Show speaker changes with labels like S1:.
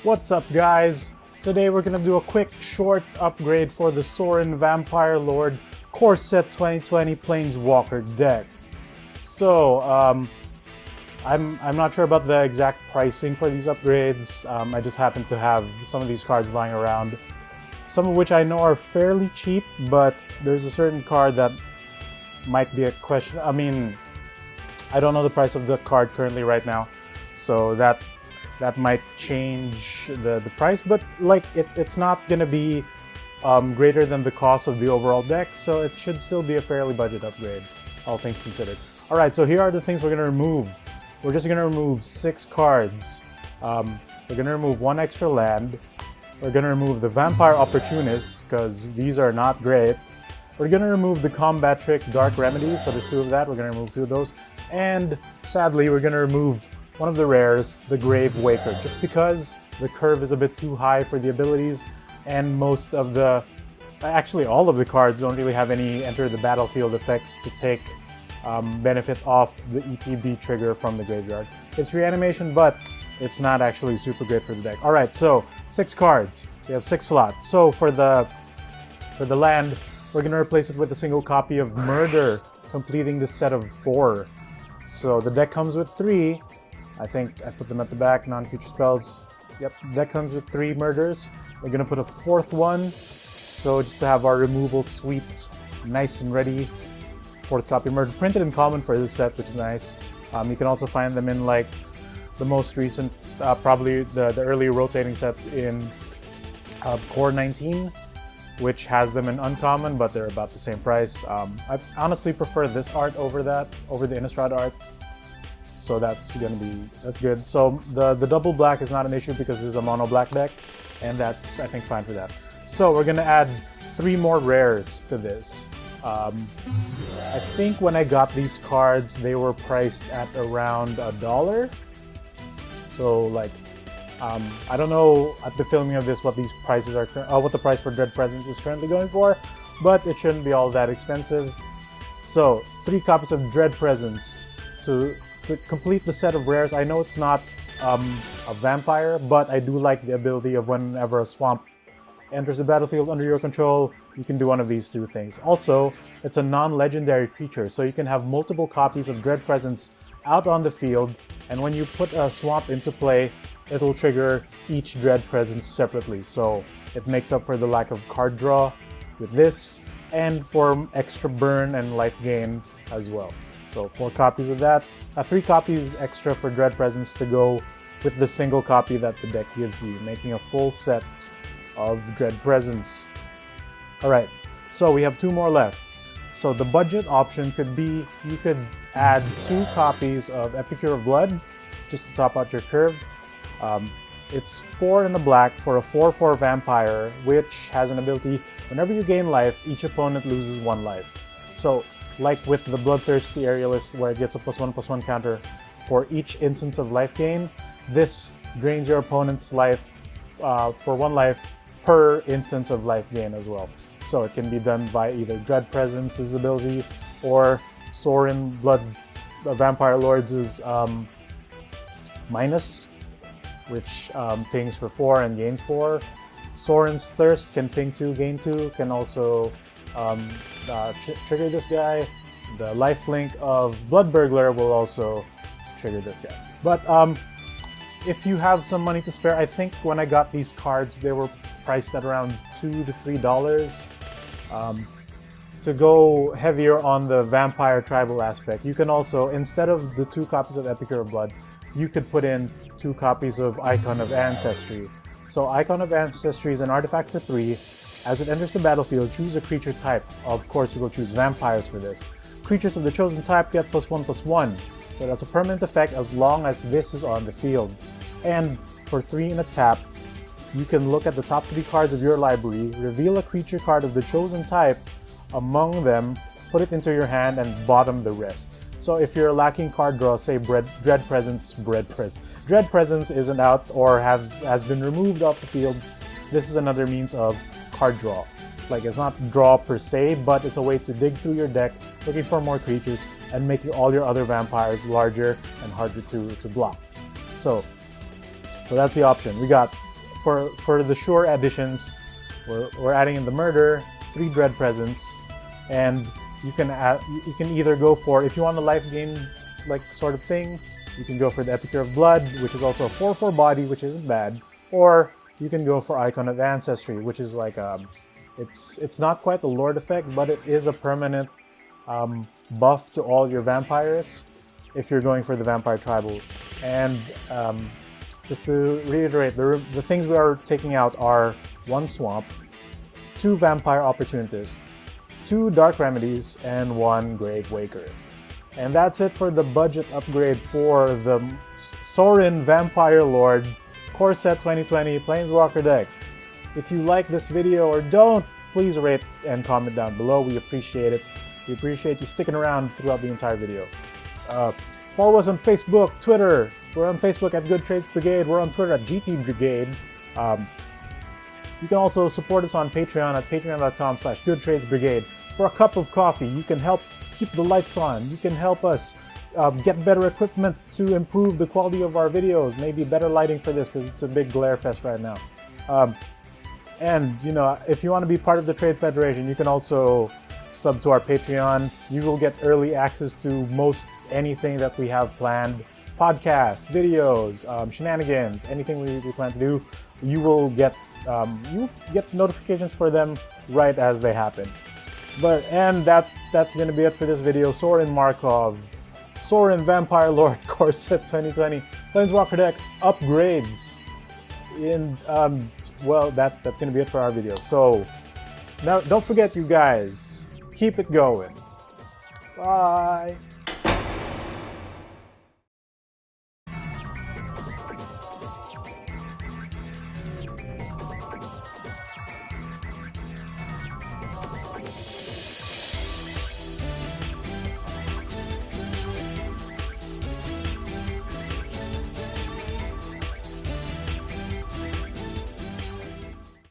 S1: What's up, guys? Today we're gonna do a quick short upgrade for the Sorin Vampire Lord Core Set 2020 Planeswalker deck. So, I'm not sure about the exact pricing for these upgrades. I just happen to have some of these cards lying around, some of which I know are fairly cheap, but there's a certain card that might be a question. I mean, I don't know the price of the card currently right now, so that might change the price, but like it's not gonna be greater than the cost of the overall deck, so it should still be a fairly budget upgrade, all things considered. Alright, so here are the things we're gonna remove. We're just gonna remove 6 cards. We're gonna remove 1 extra land. We're gonna remove the Vampire Opportunists, because these are not great. We're gonna remove the Combat Trick Dark Remedy, so there's 2 of that. We're gonna remove 2 of those. And sadly, we're gonna remove one of the rares, the Grave Waker, just because the curve is a bit too high for the abilities, and most of the, actually all of the cards don't really have any enter the battlefield effects to take benefit off the ETB trigger from the graveyard. It's reanimation, but it's not actually super great for the deck. Alright, so 6 cards. We have 6 slots. So for the land, we're gonna replace it with a single copy of Murder, completing the set of 4. So the deck comes with 3. I think I put them at the back, non-creature spells. Yep, deck comes with 3 murders. We're gonna put a 4th one, so just to have our removal suite nice and ready. 4th copy murder, printed in common for this set, which is nice. You can also find them in like the most recent, probably the early rotating sets in Core 19, which has them in uncommon, but they're about the same price. I honestly prefer this art over the Innistrad art. So that's good. So the double black is not an issue because this is a mono black deck, and that's, I think, fine for that. So we're gonna add 3 more rares to this. I think when I got these cards, they were priced at around $1. So like, I don't know at the filming of this what these prices are, what the price for Dread Presence is currently going for, but it shouldn't be all that expensive. So 3 copies of Dread Presence to complete the set of rares. I know it's not a vampire, but I do like the ability of whenever a swamp enters the battlefield under your control, you can do one of these 2 things. Also, it's a non-legendary creature, so you can have multiple copies of Dread Presence out on the field, and when you put a swamp into play, it'll trigger each Dread Presence separately. So it makes up for the lack of card draw with this, and for extra burn and life gain as well. So 4 copies of that, 3 copies extra for Dread Presence to go with the single copy that the deck gives you, making a full set of Dread Presence. Alright, so we have 2 more left. So the budget option could be, you could add 2 copies of Epicure of Blood, just to top out your curve. It's 4 in the black for a 4/4 vampire, which has an ability, whenever you gain life, each opponent loses 1 life. So, like with the Bloodthirsty Aerialist, where it gets a +1/+1 counter for each instance of life gain, this drains your opponent's life for 1 life per instance of life gain as well. So it can be done by either Dread Presence's ability or Sorin Vampire Lords' Minus, which pings for 4 and gains 4. Sorin's Thirst can ping 2, gain 2, can also trigger this guy. The lifelink of Blood Burglar will also trigger this guy. But if you have some money to spare, I think when I got these cards, they were priced at around $2 to $3. To go heavier on the vampire tribal aspect, you can also, instead of the 2 copies of Epicure of Blood, you could put in 2 copies of Icon of Ancestry. So Icon of Ancestry is an artifact for 3. As it enters the battlefield, choose a creature type. Of course, you will choose vampires for this. Creatures of the chosen type get +1/+1. So that's a permanent effect as long as this is on the field. And for 3 in a tap, you can look at the top 3 cards of your library, reveal a creature card of the chosen type among them, put it into your hand, and bottom the rest. So if you're lacking card draw, say Dread Presence isn't out or has been removed off the field, this is another means of card draw. Like, it's not draw per se, but it's a way to dig through your deck, looking for more creatures, and making all your other vampires larger and harder to block. So that's the option. We got for the sure additions, we're adding in the murder, 3 dread presence, and you can either go for, if you want a life gain like sort of thing, you can go for the Epicure of Blood, which is also a 4/4 body, which isn't bad, or you can go for Icon of Ancestry, which is like it's not quite a Lord effect, but it is a permanent buff to all your vampires if you're going for the Vampire Tribal. And just to reiterate, the things we are taking out are 1 Swamp, 2 Vampire Opportunists, 2 Dark Remedies, and 1 Grave Waker. And that's it for the budget upgrade for the Sorin Vampire Lord Core Set 2020 Planeswalker deck. If you like this video or don't, please rate and comment down below. We appreciate it. We appreciate you sticking around throughout the entire video. Follow us on Facebook, Twitter. We're on Facebook at Good Trades Brigade. We're on Twitter at GT Brigade. You can also support us on Patreon at patreon.com/goodtradesbrigade. For a cup of coffee, you can help keep the lights on. You can help us get better equipment to improve the quality of our videos. Maybe better lighting for this because it's a big glare fest right now. And, you know, if you want to be part of the Trade Federation, you can also sub to our Patreon. You will get early access to most anything that we have planned. Podcasts, videos, shenanigans, anything we plan to do. You will get notifications for them right as they happen. And that's gonna be it for this video. Sorin Markov, Sorin Vampire Lord Core Set 2020 Planeswalker deck upgrades. And well, that's gonna be it for our video. So now don't forget, you guys, keep it going. Bye.